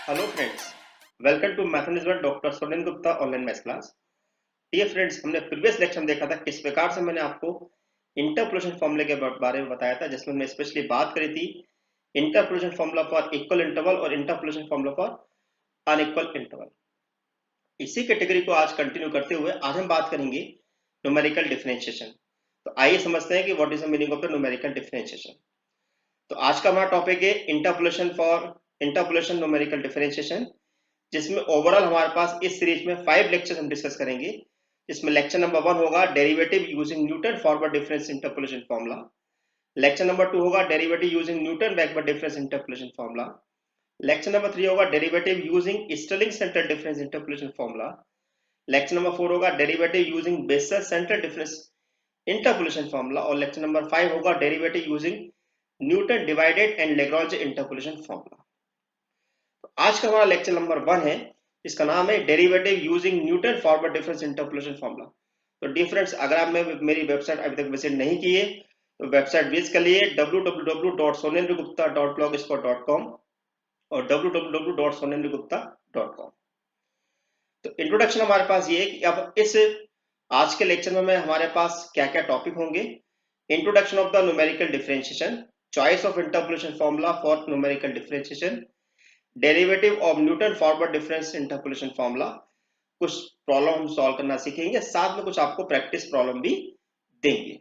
Hello friends, welcome to mathematics by doctor Sonen Gupta online maths class. Dear friends, हमने previous lecture में देखा था किस प्रकार से मैंने आपको इंटरपोलेशन फॉर्मूले के बारे में बताया था, जिसमें हमने स्पेशली बात करी थी interpolation formula for equal interval और interpolation formula for unequal interval. इसी कैटेगरी को आज कंटिन्यू करते हुए आज हम बात करेंगे न्यूमेरिकल डिफरेंशिएशन। तो आइए समझते हैं कि what is the meaning of the numerical differentiation. तो आज का हमारा टॉपिक है इंटरपोलेशन न्यूमेरिकल डिफरेंशिएशन, जिसमें ओवरऑल हमारे पास इस सीरीज में 5 लेक्चर हम डिस्कस करेंगे। इसमें लेक्चर नंबर 1 होगा derivative using Newton forward difference interpolation formula. Lecture number 2 होगा derivative using Newton backward difference interpolation formula. Lecture number 3 होगा derivative using Stirling central difference interpolation formula. Lecture number 4 होगा derivative using Bessel central difference interpolation formula. और lecture number 5 होगा derivative using Newton divided and Lagrange interpolation formula. आज का हमारा lecture number 1 है, इसका नाम है derivative using Newton forward difference interpolation formula. तो डिफरेंस अगर आपने मेरी वेबसाइट अभी तक विजिट नहीं किए तो वेबसाइट विजिट कर लिए www.sonendrgupta.blogspot.com और www.sonendrgupta.com। तो इंट्रोडक्शन हमारे पास ये है कि अब इस आज के लेक्चर में हमारे पास क्या क्या टॉपिक होंगे। Introduction of the numerical differentiation, choice of interpolation formula for numerical differentiation, derivative of Newton forward difference interpolation formula, कुछ प्रॉब्लम हम सॉल्व करना सीखेंगे, साथ में कुछ आपको प्रैक्टिस प्रॉब्लम भी देंगे।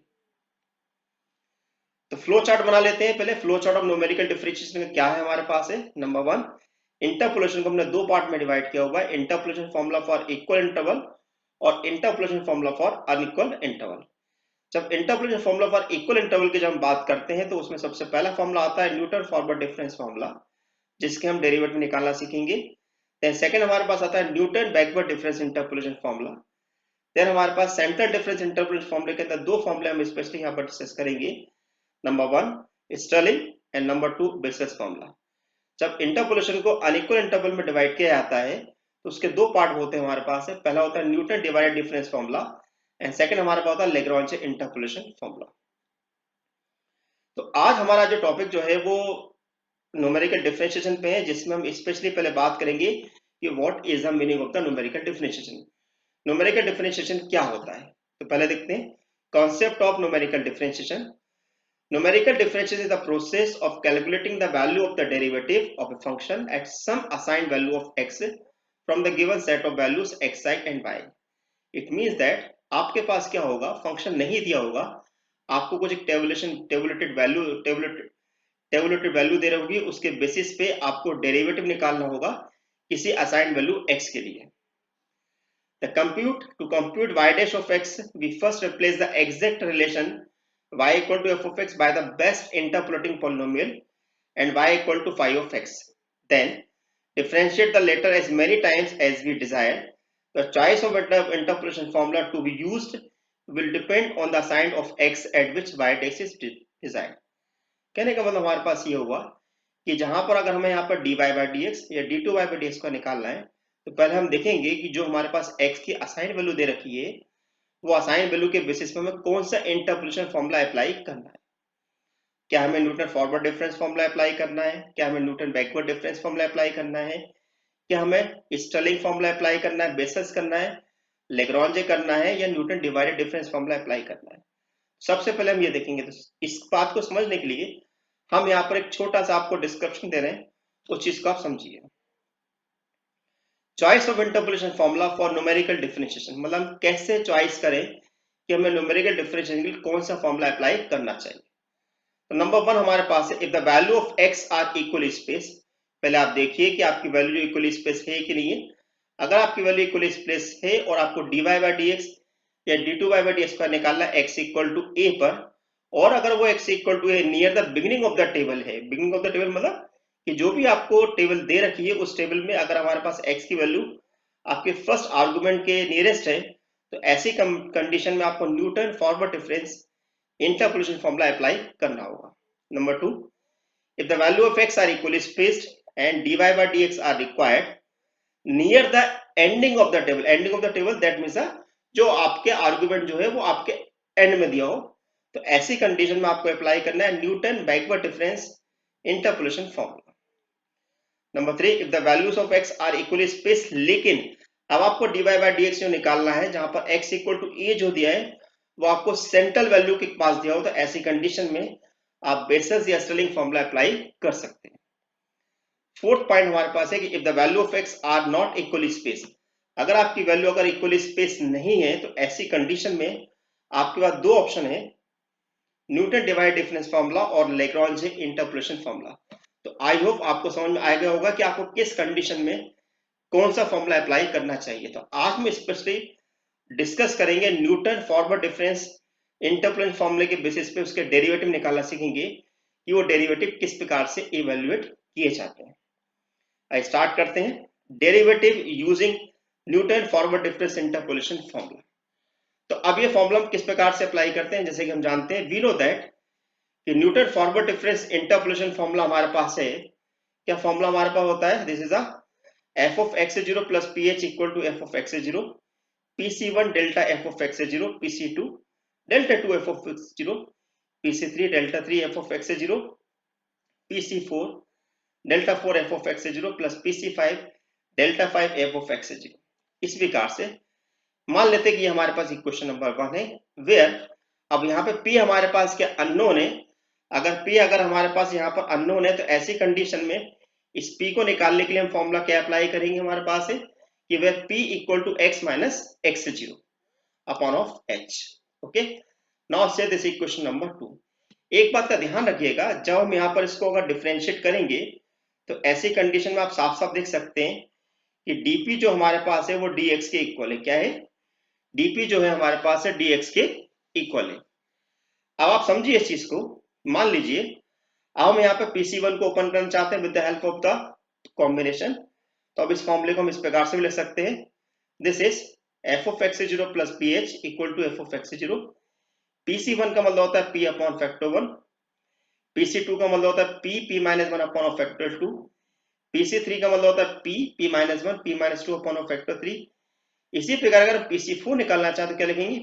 तो फ्लो चार्ट बना लेते हैं। पहले flow chart of numerical differentiation क्या है हमारे पास है। नंबर 1, इंटरपोलेशन को हमने दो पार्ट में डिवाइड किया हुआ है, interpolation formula for equal interval और interpolation formula for unequal interval. जब interpolation formula for equal interval की जब हम बात करते हैं तो उसमें सबसे पहला फॉर्मूला आता है न्यूटन फॉरवर्ड डिफरेंस फॉर्मूला, जिसके हम डेरिवेटिव निकालना सीखेंगे। देन सेकंड हमारे पास आता है Newton backward difference interpolation formula. Then हमारे पास सेंट्रल डिफरेंस इंटरपोलेशन फॉर्मूले के अंदर दो फॉर्मूले हम स्पेशली यहाँ पर डिस्कस करेंगे। Number 1 Stirling and number 2 Bessel formula. जब इंटरपोलेशन को अनइक्वल इंटरवल में डिवाइड किया जाता है तो उसके दो पार्ट होते हैं हमारे पास है। पहला होता है Newton divided difference formula and second हमारे पास होता है लैग्रांज इंटरपोलेशन फॉर्मूला। तो आज हमारा जो टॉपिक जो है वो न्यूमेरिकल डिफरेंशिएशन पे है, जिसमें हम स्पेशली पहले बात करेंगे कि what is the meaning of the numerical differentiation. Numerical differentiation क्या होता है, तो पहले देखते हैं concept of numerical differentiation. Numerical differentiation is the process of calculating the value of the derivative of a function at some assigned value of x from the given set of values xi and y. It means that आपके पास क्या होगा, function नहीं दिया होगा, आपको कुछ एक tabulated value दे रही होगी, उसके बेसिस पे आपको डेरिवेटिव निकालना होगा किसी असाइंड वैल्यू x के लिए। To compute y dash of x, we first replace the exact relation y equal to f of x by the best interpolating polynomial and y equal to phi of x. Then differentiate the latter as many times as we desire. The choice of interpolation formula to be used will depend on the sign of x at which y dash is desired. कहने का मतलब हमारे पास ये होगा कि जहां पर अगर हमें यहाँ पर dy by dx या d2y by dx का निकालना है तो पहले हम देखेंगे कि जो हमारे पास x की असाइन वैल्यू दे रखी है वो असाइन वैल्यू के बेसिस पे हमें कौन सा इंटरपोलेशन फॉर्मूला अप्लाई करना है। क्या हमें Newton forward difference formula apply करना है, क्या हमें Newton backward difference formula apply करना है, क्या हमें स्टर्लिंग फॉर्मूला अप्लाई करना है, बेसेल करना है, लैग्रांज करना है, या Newton divided difference formula apply करना है। सबसे पहले हम ये देखेंगे। तो इस बात को समझने के लिए हम यहाँ पर एक छोटा सा आपको डिस्क्रिप्शन दे रहे हैं, उस चीज को आप समझिए। Choice of interpolation formula for numerical differentiation, मतलब कैसे चॉइस करें कि हमें न्यूमेरिकल डिफरेंशिएशन के लिए कौन सा फॉर्मूला अप्लाई करना चाहिए। तो नंबर 1 हमारे पास है if the value of x are equal space. पहले आप देखिए कि आपकी वैल्यू इक्वल स्पेस है कि नहीं है। अगर आपकी वैल्यू इक्वल स्पेस है और आपको dy by dx या d2y by dx का निकालना है x इक्वल टू a पर, और अगर वो x equal to a near the beginning of the table है, बिगिनिंग ऑफ द टेबल मतलब कि जो भी आपको टेबल दे रखी है उस टेबल में अगर हमारे पास x की वैल्यू आपके फर्स्ट आर्गुमेंट के नियरेस्ट है, तो ऐसी कंडीशन में आपको Newton forward difference interpolation formula apply करना होगा। Number 2, if the value of x are equally spaced and dy by dx are required near the ending of the table that means जो आपके argument जो है वो आपके एंड में दिया हो, तो ऐसी कंडीशन में आपको अप्लाई करना है Newton backward difference interpolation formula. Number 3, if the values of x are equally space, लेकिन अब आपको dy बाय dx जो निकालना है, जहां पर x इक्वल टू ए जो दिया है वो आपको सेंट्रल वैल्यू के पास दिया हो, तो ऐसी कंडीशन में आप बेसेस या स्टेलिंग फॉर्मूला अप्लाई कर सकते हैं। फोर्थ पॉइंट हमारे पास है कि if the value of x are not equally space, अगर आपकी वैल्यू अगर इक्वली स्पेस नहीं है तो ऐसी कंडीशन में आपके पास दो ऑप्शन है, न्यूटन डिवाइड डिफरेंस फॉर्मूला और लैग्रांज इंटरपोलेशन फॉर्मूला। तो आई होप आपको समझ में आ गया होगा कि आपको किस कंडीशन में कौन सा फॉर्मूला अप्लाई करना चाहिए। तो आज हम स्पेशली डिस्कस करेंगे न्यूटन फॉरवर्ड डिफरेंस इंटरपोलेशन फॉर्मूले के बेसिस पे उसके डेरिवेटिव निकालना सीखेंगे कि वो डेरिवेटिव किस प्रकार से इवेल्युएट किए जाते हैं। आइए स्टार्ट करते हैं। Derivative using Newton forward difference interpolation formula. तो अब ये फॉर्मूला हम किस प्रकार से अप्लाई करते हैं, जैसे कि हम जानते हैं, वी नो दैट कि Newton forward difference interpolation formula हमारे पास है। क्या फॉर्मूला हमारे पास होता है? This is a f of x0 plus ph equal to f of x0, pc1 delta f of x0, pc2 delta 2 f of x0, pc3 delta 3 f of x0, pc4 delta 4 f of x0 plus pc5 delta 5 f of x0। इस प्रकार से मान लेते कि हमारे पास equation number 1 है, where अब यहाँ पे p हमारे पास क्या अननोन है। अगर p अगर हमारे पास यहाँ पर अननोन है तो ऐसी कंडीशन में इस p को निकालने के लिए हम फॉर्मूला क्या अप्लाई करेंगे, हमारे पास है कि वह p equal to x minus x0 upon of h। Okay, now say this equation number 2। एक बात का ध्यान रखिएगा, जब हम यहाँ पर इसको अगर डिफरेंशिएट करेंगे तो ऐसी कंडीशन में आप साफ साफ देख सकते हैं कि dp जो हमारे पास है वो dx के इक्वल है। क्या है? dp जो है हमारे पास है dx के इक्वल है। अब आप समझिए इस चीज को, मान लीजिए अब हम यहाँ पे PC1 को ओपन करना चाहते हैं with the help of the combination. तो अब इस फॉर्मूले को हम इस प्रकार से भी लिख सकते हैं, this is f of x0 plus ph equal to f of x0। PC1 का मतलब होता है p अपॉन फैक्टर 1, PC2 का मतलब होता है p minus 1 upon factor 2, PC3 का मतलब होता है p minus 1 p minus 2 upon factor 3। इसी प्रकार अगर PC4 निकालना चाहते तो क्या लिखेंगे?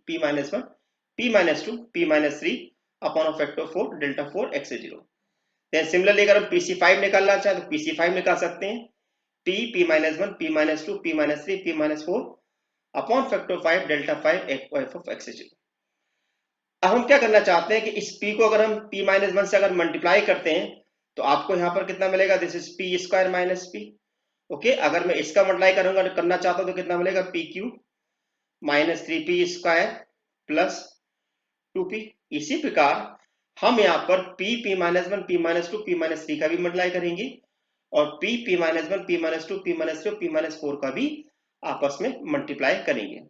p minus 1 p minus 2 p minus 3 upon factor 4 delta 4 x0। Similarly अगर हम PC5 निकालना चाहें तो PC5 निकाल सकते हैं, p minus 1 p minus 2 p minus 3 p minus 4 upon factor 5 delta 5 f of x0। अब हम क्या करना चाहते हैं कि इस p को अगर हम p माइनस 1 से अगर मल्टीप्लाई करते हैं तो आपको यहाँ पर कितना मिलेगा? This is p square minus p। Okay, अगर मैं इसका मल्टीप्लाई करूंगा करना चाहता हूं तो कितना मिलेगा? pq minus 3p square plus 2p। इसी प्रकार हम यहाँ पर p minus 1 p minus 2 p minus 3 का भी मल्टीप्लाई करेंगे और p minus 1 p minus 2 p minus 3 p minus 4 का भी आपस में मल्टीप्लाई करेंगे।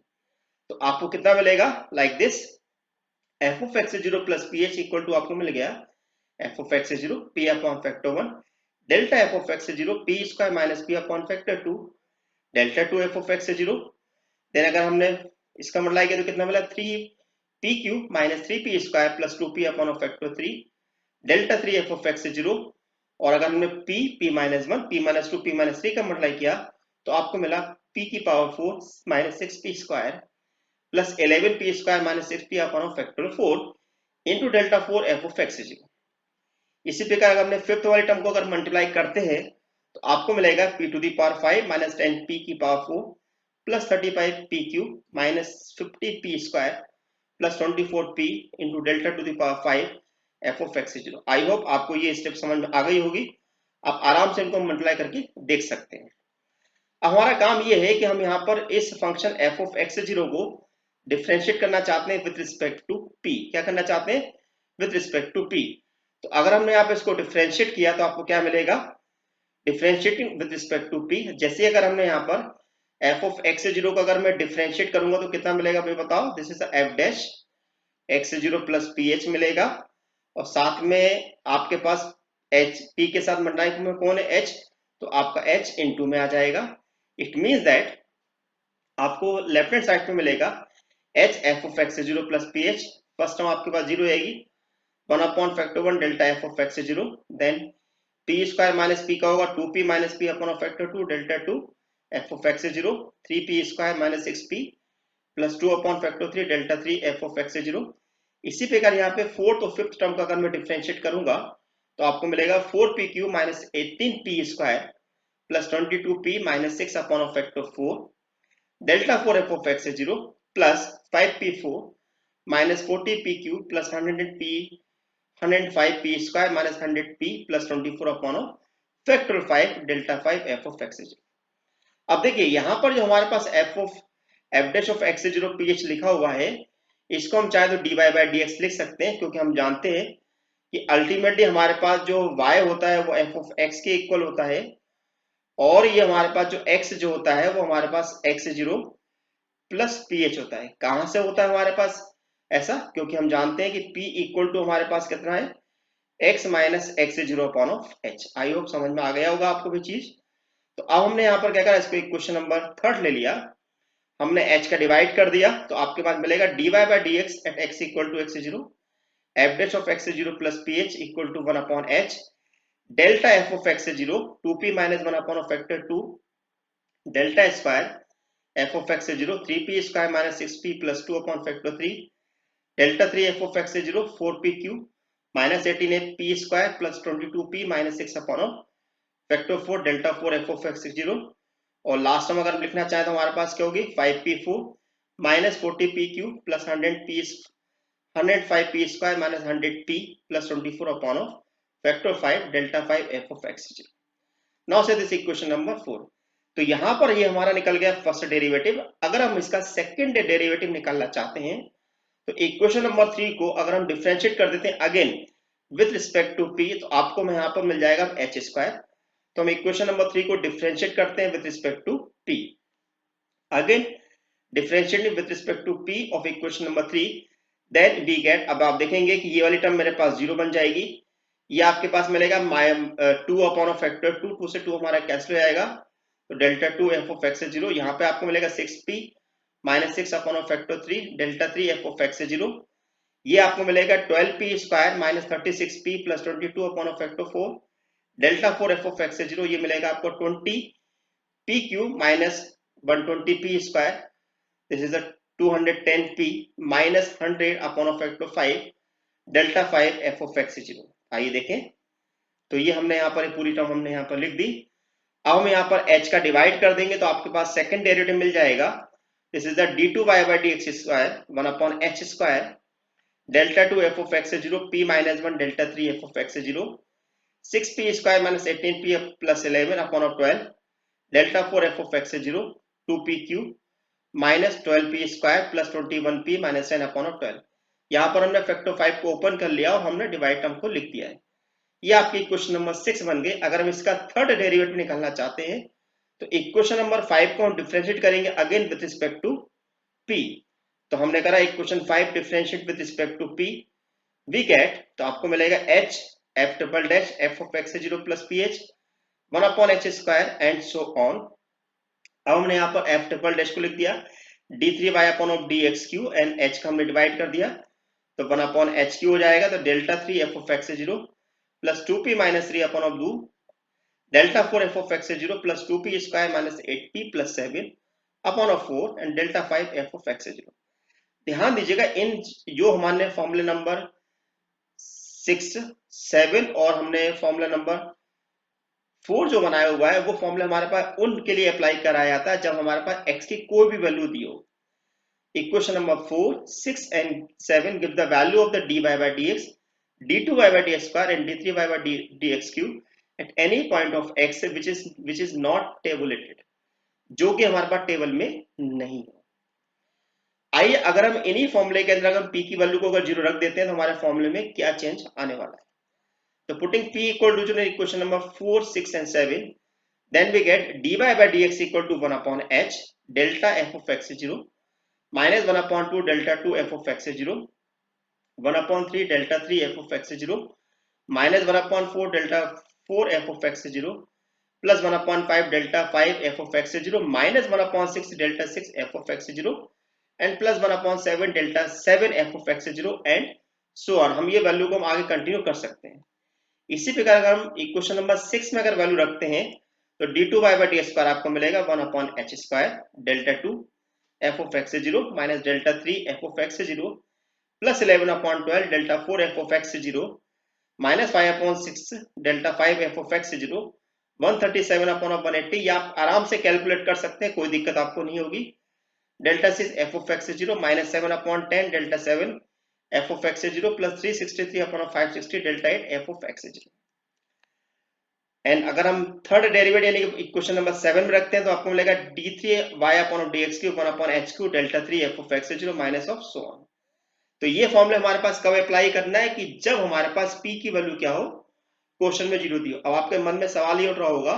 तो आपको कितना मिलेगा? Like this f of x0 plus ph equal to आपको मिल गया f of x0 p upon factor 1 delta f of x0 p square minus p upon factor 2 delta 2 f of x0। Then अगर हमने इसका मल्टीप्लाई किया तो कितना मिला? 3p cube minus 3p square plus 2p upon factor 3 delta 3 f of x0। और अगर हमने p minus 1 p minus 2 p minus 3 का मल्टीप्लाई किया तो आपको मिला p की power 4 minus 6p square plus 11p square minus 6p upon factor 4 into delta 4 f of x0। इसी प्रकार अगर हमने फिफ्थ वाली टर्म को अगर मल्टीप्लाई करते हैं तो आपको मिलेगा p to the power 5 minus 10p की power 4 plus 35p cube minus 50p square plus 24p into delta to the power 5 f of x0। I hope आपको ये स्टेप समझ में आ गई होगी। आप आराम से इनको मल्टीप्लाई करके देख सकते हैं। अब हमारा काम ये है कि हम यहाँ पर इस फंक्शन f of x0 को डिफरेंशिएट करना चाहते हैं विद रिस्पेक्ट टू p। क्या करना चाहते हैं? With respect to p। तो अगर हमने यहाँ पे इसको डिफरेंशिएट किया तो आपको क्या मिलेगा? Differentiating with respect to p। जैसे अगर हमने यहाँ पर f of x0 को अगर मैं डिफरेंशिएट करूंगा तो कितना मिलेगा भाई बताओ? This is f dash x0 plus ph मिलेगा और साथ में आपके पास h p के साथ मल्टीप्लाई में कौन है? h। तो आपका h इनटू में आ जाएगा। इट मींस दैट आपको लेफ्ट हैंड साइड पे मिलेगा h f of x0 plus ph। First term आपके पास 0 आएगी 1 upon factor 1 delta f of x0। Then p square minus p का होगा 2p माइनस p upon factor 2 delta 2 f of x0 3p square minus 6p plus 2 upon factor 3 delta 3 f of x0। इसी प्रकार यहाँ पे फोर्थ और fifth term का अगर मैं डिफरेंशिएट करूंगा तो आपको मिलेगा 4p³ minus 18p² plus 22p minus 6 upon factor 4 delta 4 f of x 0 plus 5p4 minus 40p³ plus 105p² minus 100p plus 24 upon factor 5 delta 5 f of x 0। अब देखिए यहाँ पर जो हमारे पास f dash of x 0 ph लिखा हुआ है, इसको हम चाहे तो dy बाई dx लिख सकते हैं, क्योंकि हम जानते हैं कि अल्टीमेटली हमारे पास जो y होता है वो एफ ऑफ एक्स के इक्वल होता है, और ये हमारे पास जो x जो होता है वो हमारे पास x0 प्लस ph होता है। कहां से होता है हमारे पास ऐसा? क्योंकि हम जानते हैं कि p इक्वल टू हमारे पास कितना है, x minus x0 upon of h। I hope समझ में आ गया होगा आपको भी चीज। तो अब हमने यहाँ पर क्या करा, इसको इक्वेशन नंबर 3 ले लिया, हमने h का डिवाइड कर दिया, तो आपके पास मिलेगा dy by dx at x equal to x0 f dash of x0 plus ph equal to 1 upon h delta f of x0 2p minus 1 upon factor 2 delta square f of x0 3p² minus 6p plus 2 upon factor 3 delta 3 f of x0 4p³ minus 18p² plus 22p minus 6 upon factor 4 delta 4 f of x0, और last में अगर हम लिखना चाहें तो हमारे पास क्या होगी 5p4 minus 40p³ plus 105p² minus 100p plus 24 upon factor 5 delta 5 f of x0। Now say this equation number 4। तो यहां पर ये हमारा निकल गया फर्स्ट डेरिवेटिव। अगर हम इसका सेकंड डेरिवेटिव निकालना चाहते हैं तो इक्वेशन नंबर 3 को अगर हम डिफरेंशिएट कर देते हैं again with respect to p, तो आपको में यहां पर मिल जाएगा h²। तो हम इक्वेशन नंबर 3 को डिफरेंशिएट करते हैं with respect to p। Again differentiating with respect to p of equation number 3, then we get, अब आप देखेंगे कि ये वाली टर्म मेरे पास 0 बन जाएगी, ये आपके पास मिलेगा 2 अपॉन फैक्टर 2, 2 से 2 हमारा कैंसिल हो जाएगा, तो डेल्टा 2 एफ ऑफ एक्स 0, यहाँ पे आपको मिलेगा 6p minus 6 upon factor 3 delta 3 f of x 0, ये आपको मिलेगा 12p² minus 36p plus 22 upon factor 4 delta 4 f of x 0, ये मिलेगा आपको 20p³ minus 120p², this is 210p minus 100 upon factor 5 delta 5 f of x 0। आइए देखें, तो ये हमने यहाँ पर पूरी टर्म हमने यहाँ पर लिख दी। अब हम यहाँ पर h का डिवाइड कर देंगे तो आपके पास सेकंड डेरिवेटिव मिल जाएगा, this is the d2y by dx square 1 upon h square delta 2 f of x 0 p minus 1 delta 3 f of x 0 6p² minus 18p plus 11 upon 12 delta 4 f of x 0 2p³ minus 12p² plus 21p minus 10 upon 12। यहाँ पर हमने factor 5 को open कर लिया और हमने divide term को लिख दिया है। ये आपकी इक्वेशन नंबर 6 बन गई। अगर हम इसका थर्ड डेरिवेटिव निकालना चाहते हैं तो इक्वेशन नंबर 5 को हम डिफरेंशिएट करेंगे again with respect to p। तो हमने करा equation 5 differentiate with respect to p, we get, तो आपको मिलेगा h f double dash f of x 0 plus ph 1 upon h square and so on. अब हमने यहाँ पर f डबल डैश को लिख दिया d3y upon of dx³ and h का हमने डिवाइड कर दिया, तो 1 अपॉन h³ हो जाएगा, तो delta 3 f of x 0 plus 2p minus 3 upon of 2 delta 4 f of x 0 plus 2p² minus 8p plus 7 upon of 4 and delta 5 f of x 0। ध्यान दीजिएगा इन जो हमारे फॉर्मूला नंबर 6, 7 और हमने फॉर्मूला नंबर 4 जो बनाया हुआ है वो फॉर्मूला हमारे पास उनके लिए अप्लाई कराया जाता है जब हमारे पास x की कोई भी वैल्यू दी हो। Equation number 4, 6 and 7 give the value of the dy by dx d2y by dx square and d3y by dx cube at any point of x which is not tabulated, जो कि हमारे पास table में नहीं है। आइए अगर हम इन्हीं फॉर्मूले के अंदर हम p की वैल्यू को अगर 0 रख देते हैं तो हमारे फॉर्मूले में क्या चेंज आने वाला है। तो putting p equal to equation number 4, 6 and 7, then we get dy by dx equal to 1 upon h delta f of x 0 minus 1 upon 2 delta 2 f of x 0 1 upon 3 delta 3 f of x 0 minus 1 upon 4 delta 4 f of x 0 plus 1 upon 5 delta 5 f of x 0 minus 1 upon 6 delta 6 f of x 0 and plus 1 upon 7 delta 7 f of x 0 and so on। हम ये value को हम आगे continue कर सकते हैं। इसी प्रकार अगर हम इक्वेशन नंबर 6 में अगर वैल्यू रखते हैं तो d2y by d स्क्वायर आपको मिलेगा 1 upon h square delta 2 f of x 0 minus delta 3 f of x 0 plus 11 upon 12 delta 4 f of x 0 -5/6 delta 5 f of x 0 137/180। ये आप आराम से कैलकुलेट कर सकते हैं, कोई दिक्कत आपको नहीं होगी। Delta 6 F of x 0 -7/10 delta 7 F of x 0 plus 363/560 delta 8 F of x 0। And अगर हम थर्ड डेरिवेटिव यानी कि इक्वेशन नंबर 7 में रखते हैं तो आपको मिलेगा d3y/dx3 1/h3 delta 3 f of x 0 minus of so on. तो ये फॉर्मूला हमारे पास कब अप्लाई करना है कि जब हमारे पास p की वैल्यू क्या हो, क्वेश्चन में 0 दी हो। अब आपके मन में सवाल ये उठ रहा होगा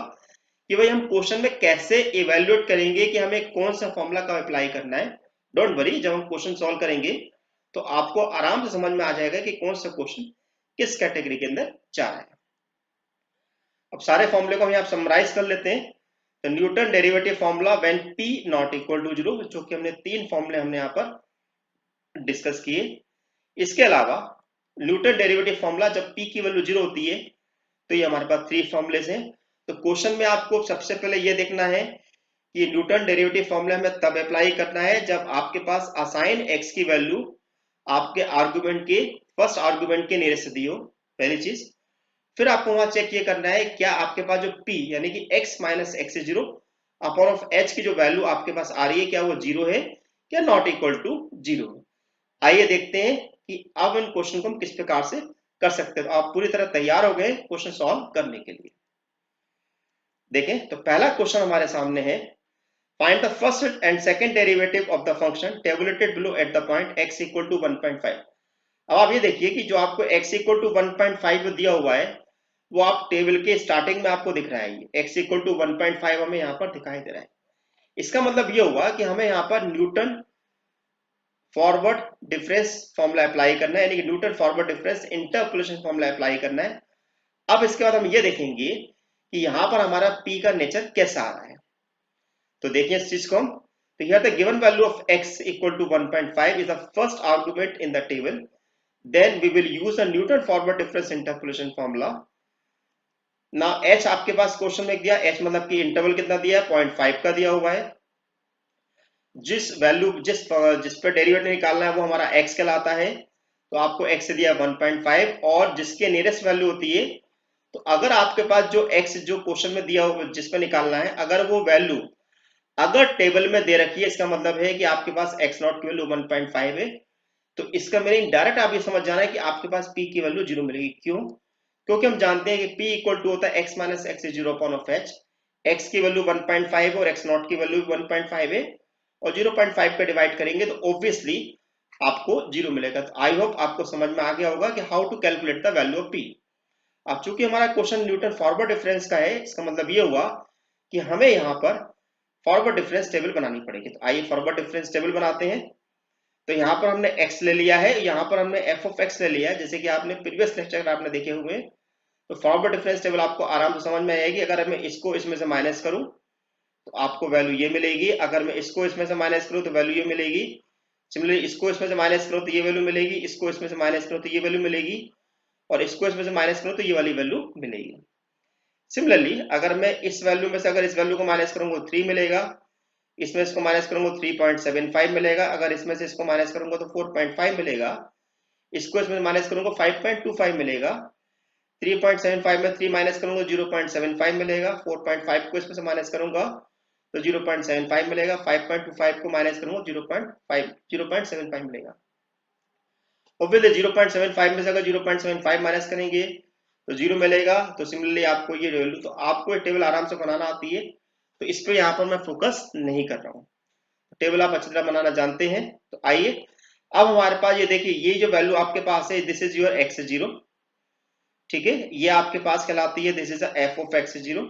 कि भाई हम क्वेश्चन में कैसे इवेल्युएट करेंगे कि हमें कौन सा फॉर्मूला कब अप्लाई करना है। डोंट वरी, जब हम क्वेश्चन सॉल्व करेंगे तो आपको आराम से समझ में आ जाएगा कि कौन सा क्वेश्चन किस कैटेगरी के अंदर जा रहा है। अब सारे फॉर्मूले को हम यहाँ समराइज कर लेते हैं। तो Newton derivative formula when p not equal to 0, जो कि हमने 3 फॉर्मूले हमने यहाँ पर डिस्कस किए। इसके अलावा न्यूटन डेरिवेटिव फॉर्मूला जब p की वैल्यू 0 होती है, तो ये हमारे पास 3 फॉर्मूले हैं। तो क्वेश्चन में आपको सबसे पहले ये देखना है कि न्यूटन डेरिवेटिव फॉर्मूला हमें तब अप्लाई करना है जब आपके पास असाइन x की वैल्यू आपके आर्गुमेंट के फर्स्ट आर्गुमेंट के नियरेस्ट दी हो, पहली चीज। फिर आपको वहां चेक ये करना है क्या आपके पास जो p यानी कि x minus x 0 upon of h की जो वैल्यू आपके पास आ रही है क्या वो 0 है क्या नॉट इक्वल टू 0। आइए देखते हैं कि अब इन क्वेश्चन को हम किस प्रकार से कर सकते हैं। आप पूरी तरह तैयार हो गए क्वेश्चन सॉल्व करने के लिए। देखें तो पहला क्वेश्चन हमारे सामने है, find the first and second derivative of the function tabulated below at the point x equal to 1.5। अब आप ये देखिए कि जो आपको x इक्वल टू 1.5 दिया हुआ है वो आप टेबल के स्टार्टिंग में आपको दिख रहा है, ये x इक्वल टू 1.5 हमें यहाँ पर दिखाई दे रहा है। इसका मतलब ये हुआ कि हमें यहाँ पर Newton forward difference formula apply करना है, यानी कि Newton forward difference interpolation formula apply करना है। अब इसके बाद हम ये देखेंगे कि यहाँ पर हमारा p का नेचर कैसा आ रहा है। तो देखिए इस चीज को हम, तो here the given value of x equal to 1.5 is the first argument in the table. Then we will use a Newton forward difference interpolation formula. Now h आपके पास क्वेश्चन में दिया, h मतलब कि इंटरवल कितना दिया है 0.5 का दिया हुआ है। जिस वैल्यू जिस पे डेरिवेटिव निकालना है वो हमारा x कहलाता है, तो आपको x से दिया 1.5 और जिसके नियरेस्ट वैल्यू होती है, तो अगर आपके पास जो x जो क्वेश्चन में दिया हुआ जिस पे निकालना है अगर वो वैल्यू अगर टेबल में दे रखी है, इसका मतलब है कि आपके पास x नॉट की वैल्यू 1.5 है। तो इसका मीनिंग डायरेक्ट आप ये समझ जाना है कि आपके पास p की वैल्यू 0 मिलेगी। क्यों? क्योंकि हम जानते हैं कि p इक्वल टू होता है x minus x 0 upon of h। x की वैल्यू 1.5 और x नॉट की वैल्यू 1.5 है और 0.5 पे डिवाइड करेंगे तो ऑब्वियसली आपको 0 मिलेगा। तो आई होप आपको समझ में आ गया होगा कि how to calculate the value of p। अब चूंकि हमारा क्वेश्चन न्यूटन फॉरवर्ड डिफरेंस का है, इसका मतलब ये हुआ कि हमें यहाँ पर फॉरवर्ड डिफरेंस टेबल बनानी पड़ेगी। तो आइए फॉरवर्ड डिफरेंस टेबल बनाते हैं। तो यहाँ पर हमने x ले लिया है, यहाँ पर हमने f ऑफ x ले लिया है, जैसे कि आपने प्रीवियस लेक्चर आपने देखे हुए। तो फॉरवर्ड डिफरेंस टेबल आपको आराम से समझ में आएगी। अगर मैं इसको इसमें से माइनस करूं तो आपको वैल्यू ये मिलेगी, अगर मैं इसको इसमें से माइनस करूं तो वैल्यू ये मिलेगी। सिमिलरली इसको इसमें से माइनस करो तो ये वैल्यू मिलेगी, इसको इसमें से माइनस करो तो ये वैल्यू मिलेगी और इसको इसमें से माइनस करो तो ये वाली वैल्यू मिलेगी। सिमिलरली अगर मैं इस वैल्यू में से अगर इस वैल्यू को माइनस करूंगा तो 3 मिलेगा, इसमें इसको माइनस करूंगा 3.75 मिलेगा, अगर इसमें से इसको माइनस करूंगा तो 4.5 मिलेगा, इसको इसमें माइनस करूंगा 5.25 मिलेगा, 3.75 में 3 माइनस करूंगा 0.75 मिलेगा, 4.5 को इसमें से माइनस करूंगा तो 0.75 मिलेगा, 5.25 को माइनस करूंगा 0.75 मिलेगा। ऑब्वियसली 0.75 में से अगर 0.75 माइनस करेंगे तो 0 मिलेगा। तो सिमिलरली आपको ये वैल्यू, तो आपको ये टेबल आराम से बनाना आती है, तो इस पे यहाँ पर मैं फोकस नहीं कर रहा हूँ। टेबल आप अच्छी तरह बनाना जानते हैं। तो आइए अब हमारे पास ये देखिए, ये जो वैल्यू आपके पास है दिस इज योर x0, ठीक है, ये आपके पास कहलाती है this is f of x0।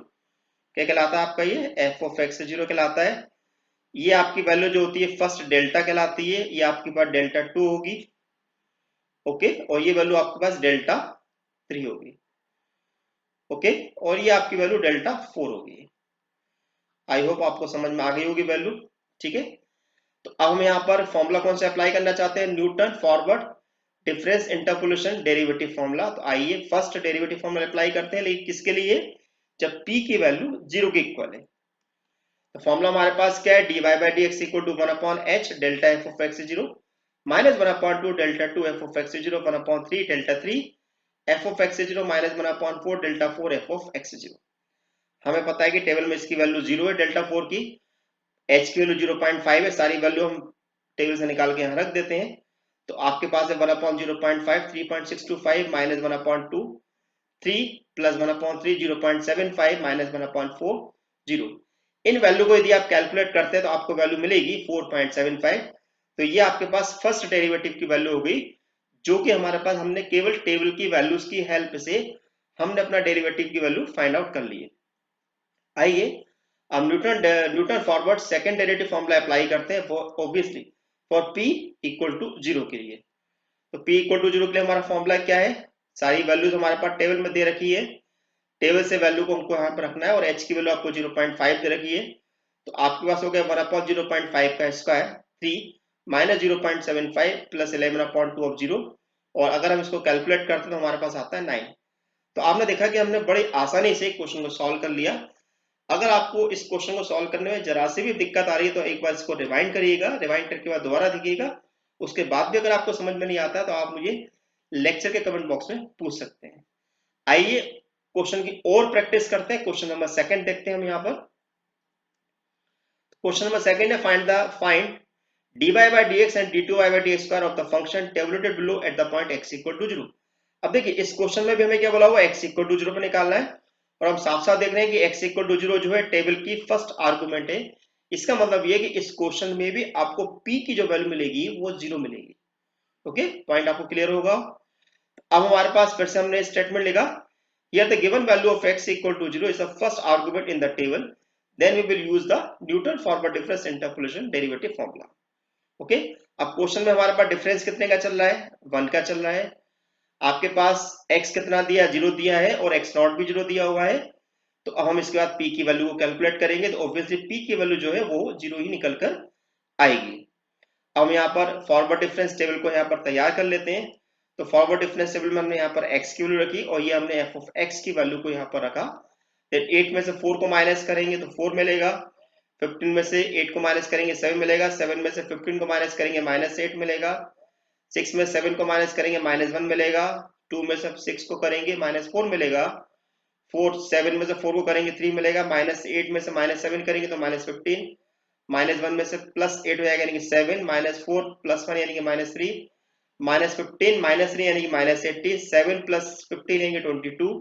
क्या कहलाता है आपका ये f ऑफ x0 कहलाता है। ये आपकी वैल्यू जो होती है फर्स्ट डेल्टा कहलाती है, ये आपके पास डेल्टा 2 होगी, ओके, और ये वैल्यू आपके पास डेल्टा 3 होगी, ओके, और ये आपकी वैल्यू डेल्टा 4 होगी। आई होप आपको समझ में आ गई होगी वैल्यू, ठीक है। तो अब हम यहाँ पर फॉर्मूला कौन सा अप्लाई करना चाहते हैं, Newton forward difference interpolation derivative formula. तो आइए फर्स्ट डेरिवेटिव फॉर्मूला अप्लाई करते हैं, लेकिन किसके लिए, जब p की वैल्यू 0 के इक्वल है। तो फॉर्मूला हमारे पास क्या है, dy by d x equal to 1/h delta f of x 0 minus 1/2 delta 2 f of x 0 1/3 delta 3 f of x zero minus 1/4 delta 4 f of x zero. हमें पता है कि टेबल में इसकी वैल्यू 0 है डेल्टा 4 की, एच की value 0.5 है, सारी वैल्यू हम टेबल से निकाल के यहाँ रख देते हैं। तो आपके पास है 1/0.5 3.625 माइनस 1/2 3 प्लस 1/3 0.75 माइनस 1/4 इन वैल्यू को यदि आप कैलकुलेट करते हैं तो आपको वैल्यू मिलेगी 4.75। तो ये आपके पास फर्स्ट डेरिवेटिव की वैल्यू हो गई, जो कि हमारे पास हमने केवल टेबल की वैल्यूज की हेल्प से हमने अपना डेरिवेटिव की वैल्यू फाइंड आउट कर ली है। आइए अब Newton forward second derivative formula apply करते हैं obviously for p equal to 0 के लिए। तो p इक्वल टू 0 के लिए हमारा फॉर्मूला क्या है, सारी वैल्यूज हमारे पास टेबल में दे रखी है, टेबल से वैल्यू को हमको यहाँ पर रखना है और h की वैल्यू आपको 0.5 दे रखी है। तो आपके पास हो गया 1/0.5 का स्क्वायर 3 माइनस 0.75 प्लस 11/2 ऑफ 0, और अगर हम इसको कैलकुलेट करते हैं तो हमारे पास आता है 9। तो आपने देखा कि हमने बड़ी आसानी से क्वेश्चन को सॉल्व कर लिया। अगर आपको इस क्वेश्चन को सॉल्व करने में जरा सी भी दिक्कत आ रही है तो एक बार इसको रिवाइंड करिएगा, रिवाइंड करके बाद दोबारा देखिएगा। उसके बाद भी अगर आपको समझ में नहीं आता तो आप मुझे लेक्चर के कमेंट बॉक्स में पूछ सकते हैं। आइए क्वेश्चन की और प्रैक्टिस करते हैं। क्वेश्चन नंबर सेकंड देखते हैं हम यहाँ पर। क्वेश्चन नंबर सेकंड है find dy by dx and d2y by dx square of the function tabulated below at the point x equal to 0। अब देखिए इस क्वेश्चन में भी हमें क्या बोला हुआ, x equal to 0 पे निकालना है, और हम साफ साफ देख रहे हैं कि x equal to 0 जो है टेबल की फर्स्ट आर्गुमेंट है। इसका मतलब ये है कि इस क्वेश्चन में भी आपको p की जो वैल्यू मिलेगी वो 0 मिलेगी। ओके, पॉइंट आपको क्लियर होगा। अब हमारे पास फिर से हमने स्टेटमेंट लिखा, here the given value of x equal to 0 is the first argument in the table, then we will use the Newton forward difference interpolation derivative formula। Okay, अब question में हमारे पास डिफरेंस कितने का चल रहा है, 1 का चल रहा है। आपके पास x कितना दिया, 0 दिया है, और x नॉट भी 0 दिया हुआ है। तो अब हम इसके बाद p की वैल्यू को कैलकुलेट करेंगे, तो ऑब्वियसली p की वैल्यू जो है वो 0 ही निकल कर आएगी। अब हम यहाँ पर फॉरवर्ड डिफरेंस टेबल को यहाँ पर तैयार कर लेते हैं। तो फॉरवर्ड डिफरेंस टेबल में हमने यहाँ पर x की वैल्यू रखी, और ये हमने f ऑफ x की वैल्यू को यहाँ पर रखा। फिर 8 में से 4 को माइनस करेंगे तो 4 मिलेगा, 15 में से 8 को माइनस करेंगे 7 मिलेगा, 7 में से 15 को माइनस करेंगे -8 मिलेगा, 6 में 7 को माइनस करेंगे -1 मिलेगा, 2 में से 6 को करेंगे -4 मिलेगा, 7 में से 4 को करेंगे 3 मिलेगा, -8 में से -7 करेंगे तो -15, -1 में से +8 हो जाएगा यानी कि 7, -4 +1 यानी कि -3, -15 -3 यानी कि -18, 7 + 15 यानी कि 22,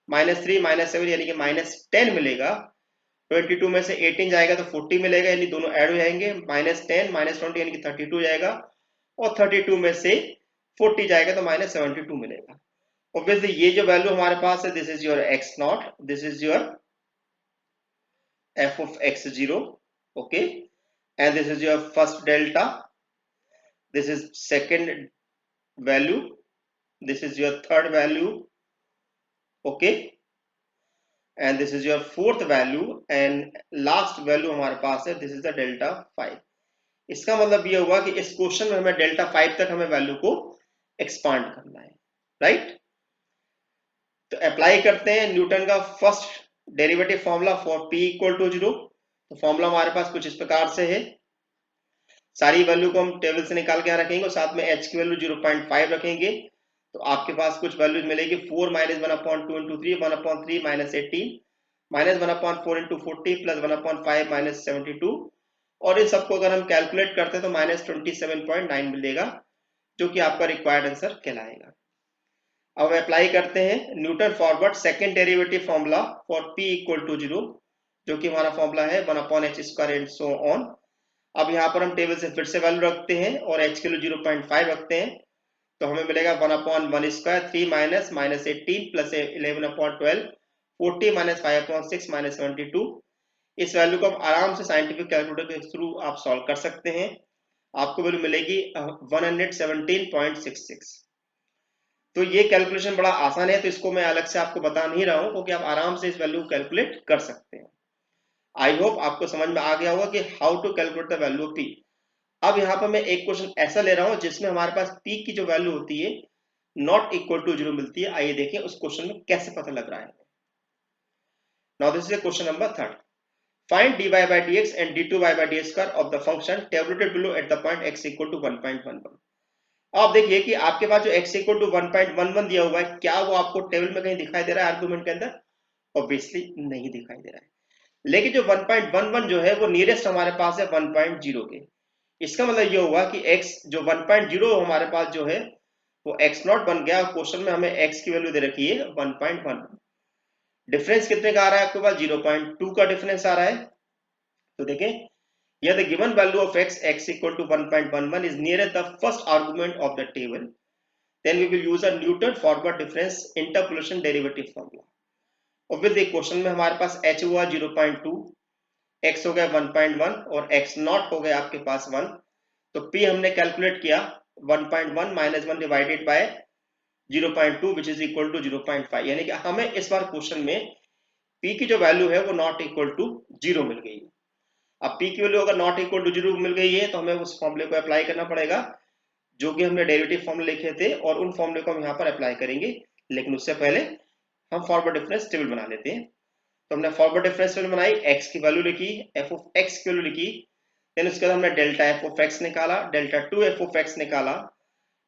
-3 -7 यानी कि -10 मिलेगा। 22 में से 18 जाएगा तो 40 मिलेगा, यानी दोनों ऐड हो जाएंगे, -10 -20 यानी कि 32 जाएगा, और 32 में से 40 जाएगा तो -72 मिलेगा। ऑब्वियसली ये जो वैल्यू हमारे पास है, this is your x not, this is your f of x0, okay, and this is your first delta, this is second value, this is your third value, okay, and this is your fourth value, and last value हमारे पास है, this is the delta 5। इसका मतलब ये हुआ कि इस question में हमें डेल्टा 5 तक हमें वैल्यू को एक्सपांड करना है, राइट। तो अप्लाई करते हैं न्यूटन का first derivative formula for p equal to 0। तो फॉर्मूला हमारे पास कुछ इस प्रकार से है, सारी वैल्यू को हम टेबल से निकाल के यहाँ रखेंगे और साथ में h की वैल्यू 0.5 रखेंगे। तो आपके पास कुछ वैल्यू मिलेगी 4 -1/2 × 3 1/3 -18 -1/4 × 40 + 1/5 -72, और इन सबको अगर हम कैलकुलेट करते हैं तो -27.9 मिलेगा, जो कि आपका रिक्वायर्ड आंसर कहलाएगा। अब अप्लाई करते हैं Newton forward second derivative formula for p equal to 0, जो कि हमारा फॉर्मूला है 1/h² एंड सो ऑन। अब यहाँ पर हम टेबल से फिर से वैल्यू रखते हैं और h के लिए 0.5 रखते हैं, तो हमें मिलेगा 1/1² 3 -18 + 11/12 40 -5/6 -72। इस वैल्यू को हम आराम से साइंटिफिक कैलकुलेटर के थ्रू आप सॉल्व कर सकते हैं। आपको वैल्यू मिलेगी 117.66। तो ये कैलकुलेशन बड़ा आसान है, तो इसको मैं अलग से आपको बता नहीं रहा हूं, क्योंकि आप आराम से इस वैल्यू को कैलकुलेट कर सकते हैं। आई होप आपको समझ में आ गया होगा कि how to calculate the value of p। अब यहाँ पर मैं एक क्वेश्चन ऐसा ले रहा हूं जिसमें हमारे पास p की जो वैल्यू होती है नॉट इक्वल टू 0 मिलती है। आइए देखें उस क्वेश्चन में कैसे पता लग रहा है। Now this is question number 3। Find dy by dx and d2y by dx square of the function tabulated below at the point x equal to 1.11। आप देखिए कि आपके पास जो x इक्वल टू 1.11 दिया हुआ है, क्या वो आपको टेबल में कहीं दिखाई दे रहा है आर्गुमेंट के अंदर? ऑब्वियसली नहीं दिखाई दे रहा है। लेकिन जो 1.11 जो है वो नियरेस्ट हमारे पास है 1.0 के। इसका मतलब ये हुआ कि x जो 1.0 हमारे पास जो है वो x नॉट बन गया, और क्वेश्चन में हमें x की वैल्यू दे रखी है 1.1। डिफरेंस कितने का आ रहा है आपके पास? 0.2 का डिफरेंस आ रहा है। तो देखें, here the given value of x equal to 1.11 is nearer the first argument of the table, then we will use a Newton forward difference interpolation derivative formula। obviously question में हमारे पास h हुआ 0.2, x हो गया 1.1 और x not हो गया आपके पास 1। तो p हमने कैलकुलेट किया 1.1 minus 1 divided by 0.2 which is equal to 0.5, यानी कि हमें इस बार क्वेश्चन में p की जो वैल्यू है वो नॉट इक्वल टू 0 मिल गई है। अब p की वैल्यू अगर नॉट इक्वल टू 0 मिल गई है तो हमें उस फॉर्मूले को अप्लाई करना पड़ेगा जो कि हमने डेरिवेटिव फॉर्मूले लिखे थे, और उन फॉर्मूले को हम यहाँ पर अप्लाई करेंगे। लेकिन उससे पहले हम फॉरवर्ड डिफरेंस टेबल बना लेते हैं। तो हमने फॉरवर्ड डिफरेंस टेबल बनाई, x की वैल्यू लिखी, f ऑफ x की वैल्यू लिखी, देन उसके बाद हमने डेल्टा f ऑफ x निकाला, डेल्टा 2 f ऑफ x निकाला,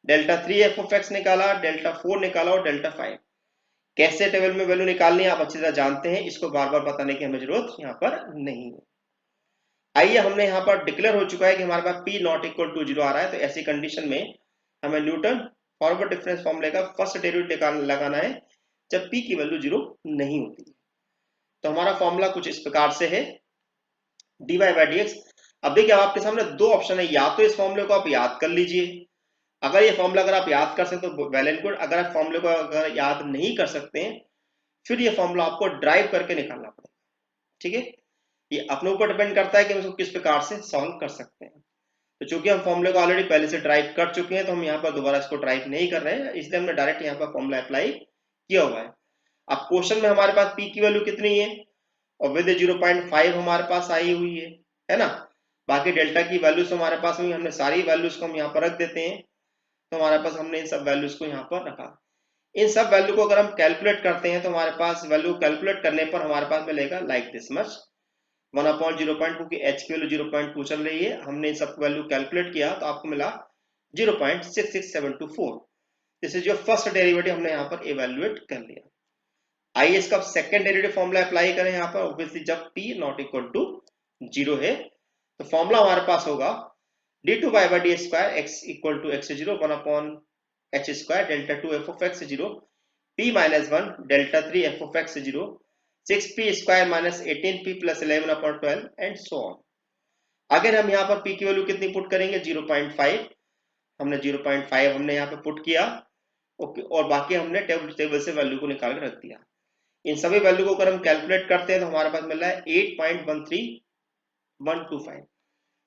डेल्टा 3 f ऑफ x निकाला, डेल्टा 4 निकाला और डेल्टा 5। कैसे टेबल में वैल्यू निकालनी है आप अच्छी तरह जानते हैं, इसको बार बार बताने की हमें जरूरत यहाँ पर नहीं है। आइए, हमने यहाँ पर डिक्लेयर हो चुका है कि हमारे पास p नॉट इक्वल टू 0 आ रहा है, तो ऐसी कंडीशन में हमें न्यूटन फॉरवर्ड डिफरेंस फॉर्मूले का फर्स्ट डेरिवेटिव लगाना है जब p की वैल्यू 0 नहीं होती है। तो हमारा फॉर्मूला कुछ इस प्रकार से है, dy बाई dx। अब देखिए, अब आपके सामने दो ऑप्शन है, या तो इस फॉर्मूले को आप याद कर लीजिए, अगर ये फॉर्मूला अगर आप याद कर सकते तो वेल एंड गुड, अगर आप फॉर्मूले को अगर याद नहीं कर सकते हैं फिर ये फॉर्मूला आपको ड्राइव करके निकालना पड़ेगा। ठीक है, ये अपने ऊपर डिपेंड करता है कि हम इसको किस प्रकार से सॉल्व कर सकते हैं। तो चूंकि हम फॉर्मूले को ऑलरेडी पहले से ड्राइव कर चुके हैं तो हम यहाँ पर दोबारा इसको ड्राइव नहीं कर रहे हैं, इसलिए हमने डायरेक्ट यहाँ पर फॉर्मूला अप्लाई किया हुआ है। अब क्वेश्चन में हमारे पास p की वैल्यू कितनी है, और विद 0.5 हमारे पास आई हुई है ना। बाकी डेल्टा की वैल्यूज हमारे पास हुई, हमने सारी वैल्यूज को हम यहाँ पर रख देते हैं। तो हमारे पास हमने इन सब वैल्यूज को यहाँ पर रखा। इन सब वैल्यू को अगर हम कैलकुलेट करते हैं तो हमारे पास वैल्यू कैलकुलेट करने पर हमारे पास मिलेगा लाइक दिस मच 1/0.2 की h की वैल्यू 0.2 चल रही है, हमने इन सब वैल्यू कैलकुलेट किया तो आपको मिला 0.66724। This is your first derivative, हमने यहाँ पर इवेल्युएट कर लिया। आइए इसका सेकंड डेरिवेटिव फॉर्मूला अप्लाई करें यहाँ पर। ऑब्वियसली जब p नॉट इक्वल टू 0 है तो फॉर्मूला हमारे पास होगा d2 y by d square x equal to x0 1/h square delta 2 f of x0 p minus 1 delta 3 f of x0 6p square minus 18p plus 11/12 and so on. अगर हम यहाँ पर p की value कितनी put करेंगे 0.5, हमने 0.5 हमने यहाँ पे पुट किया, ओके, और बाकी हमने टेबल से वैल्यू को निकाल कर रख दिया। इन सभी वैल्यू को अगर हम कैलकुलेट करते हैं तो हमारे पास मिल रहा है 8.13125।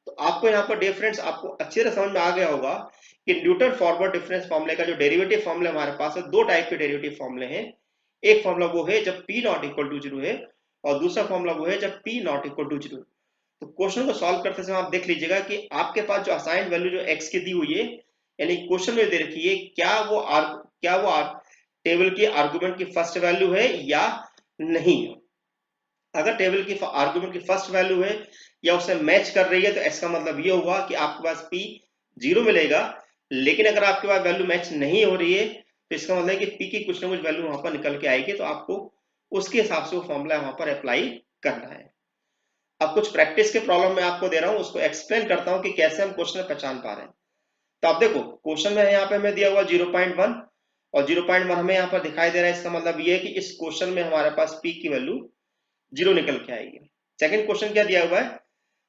तो आपको यहाँ पर डिफरेंस आपको अच्छी तरह समझ में आ गया होगा कि न्यूटन फॉरवर्ड डिफरेंस फॉर्मूले का जो डेरिवेटिव फॉर्मूले हमारे पास है, दो टाइप के डेरिवेटिव फॉर्मूले हैं। एक फॉर्मूला वो है जब p नॉट इक्वल टू 0 है, और दूसरा फॉर्मूला वो है जब p नॉट इक्वल टू 0। तो क्वेश्चन को सॉल्व करते समय आप देख लीजिएगा कि आपके पास जो असाइन वैल्यू जो x की दी हुई है, यानी क्वेश्चन में दे रखी है, क्या वो टेबल की आर्गुमेंट की फर्स्ट वैल्यू है या नहीं। अगर टेबल की आर्गुमेंट की फर्स्ट वैल्यू है या उससे मैच कर रही है तो इसका मतलब ये हुआ कि आपके पास p 0 मिलेगा। लेकिन अगर आपके पास वैल्यू मैच नहीं हो रही है तो इसका मतलब है कि p की कुछ ना कुछ वैल्यू वहां पर निकल के आएगी, तो आपको उसके हिसाब से वो फॉर्मूला वहां पर अप्लाई करना है। अब कुछ प्रैक्टिस के प्रॉब्लम मैं आपको दे रहा हूं, उसको एक्सप्लेन करता हूं कि कैसे हम क्वेश्चन पहचान पा रहे हैं। तो आप देखो, क्वेश्चन में यहाँ पे हमें दिया हुआ 0.1 और 0.1 हमें यहाँ पर दिखाई दे रहा है। इसका मतलब ये है कि इस क्वेश्चन में हमारे पास p की वैल्यू 0 निकल के आएगी। सेकंड क्वेश्चन क्या दिया हुआ है,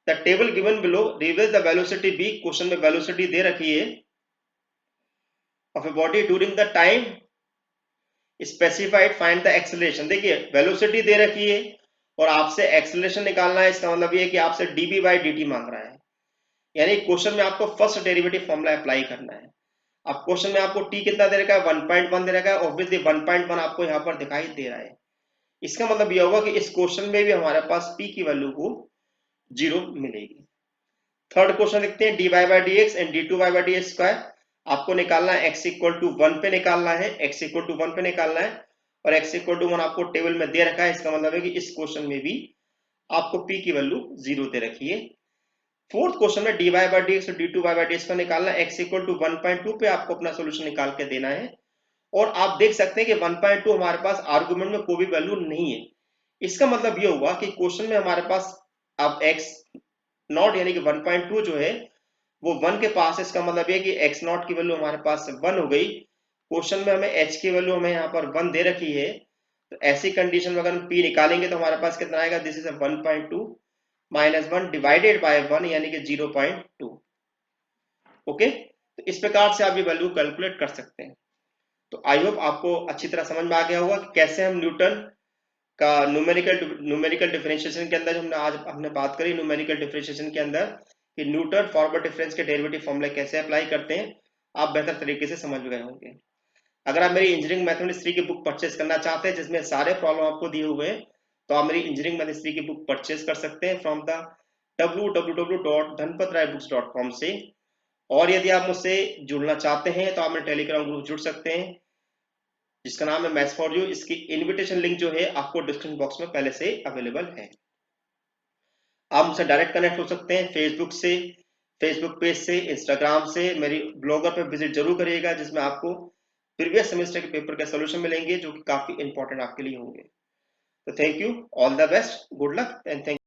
the table given below reveals the velocity v। Question में वेलोसिटी दे रखी है of a body during the time specified, find the acceleration. देखिए, वेलोसिटी दे रखी है और आपसे एक्सेलरेशन निकालना है। इसका मतलब ये है कि आपसे dv बाई dt मांग रहा है, यानी क्वेश्चन में आपको फर्स्ट डेरिवेटिव फॉर्मूला अप्लाई करना है। अब क्वेश्चन में आपको t कितना दे रखा है, 1.1 दे रखा है, ऑब्वियसली 1.1 आपको यहाँ पर दिखाई दे रहा है। इसका मतलब यह होगा कि इस क्वेश्चन में भी हमारे पास p की वैल्यू को 0 मिलेगी। थर्ड क्वेश्चन लिखते हैं, dy by dx and d2 y by ds square. आपको निकालना है x इक्वल टू 1 पे निकालना है, x इक्वल टू 1 पे निकालना है, और x इक्वल टू 1 आपको टेबल में दे रखा है। इसका मतलब है कि इस क्वेश्चन में भी आपको p की वैल्यू 0 दे रखी है। फोर्थ क्वेश्चन में dy बाई डी एक्स और D two by d x का निकालना, x इक्वल टू 1.2 पे आपको अपना सोल्यूशन निकाल के देना है। और आप देख सकते हैं कि 1.2 हमारे पास आर्गुमेंट में कोई भी वैल्यू नहीं है। इसका मतलब ये हुआ कि क्वेश्चन में हमारे पास अब x नॉट यानी कि 1.2 जो है वो 1 के पास है। इसका मतलब ये कि x नॉट की वैल्यू हमारे पास 1 हो गई। क्वेश्चन में हमें h की वैल्यू हमें यहाँ पर 1 दे रखी है, तो ऐसी कंडीशन में अगर हम p निकालेंगे तो हमारे पास कितना आएगा, this is 1.2 minus 1 divided bye 1 यानी कि 0.2। ओके, तो इस प्रकार से आप ये वैल्यू कैलकुलेट कर सकते हैं। तो आई होप आपको अच्छी तरह समझ में आ गया होगा कि कैसे हम न्यूटन का न्यूमेरिकल डिफरेंशिएशन के अंदर हमने बात करी न्यूमेरिकल डिफरेंशिएशन के अंदर कि न्यूटन फॉरवर्ड डिफरेंस के डेरिवेटिव फॉर्मूला कैसे अप्लाई करते हैं, आप बेहतर तरीके से समझ गए होंगे। अगर आप मेरी इंजीनियरिंग मैथमेटिक्स 3 की बुक परचेज करना चाहते हैं जिसमें सारे प्रॉब्लम आपको दिए हुए हैं, तो आप मेरी इंजीनियरिंग मैथमेटिक्स 3 की बुक परचेज कर सकते हैं फ्रॉम द www.dhanpatraibooks.com से। और यदि आप मुझसे जुड़ना चाहते हैं तो आप मेरे टेलीग्राम ग्रुप जुड़ सकते हैं जिसका नाम है मैथ्स फॉर यू। इसकी इनविटेशन लिंक जो है आपको डिस्क्रिप्शन बॉक्स में पहले से अवेलेबल है। आप मुझसे डायरेक्ट कनेक्ट हो सकते हैं फेसबुक से, फेसबुक पेज से, इंस्टाग्राम से। मेरी ब्लॉगर पर विजिट जरूर करिएगा जिसमें आपको प्रीवियस सेमेस्टर के पेपर के सोल्यूशन मिलेंगे जो कि काफी इंपॉर्टेंट आपके लिए होंगे। तो thank you, all the best, good luck and thank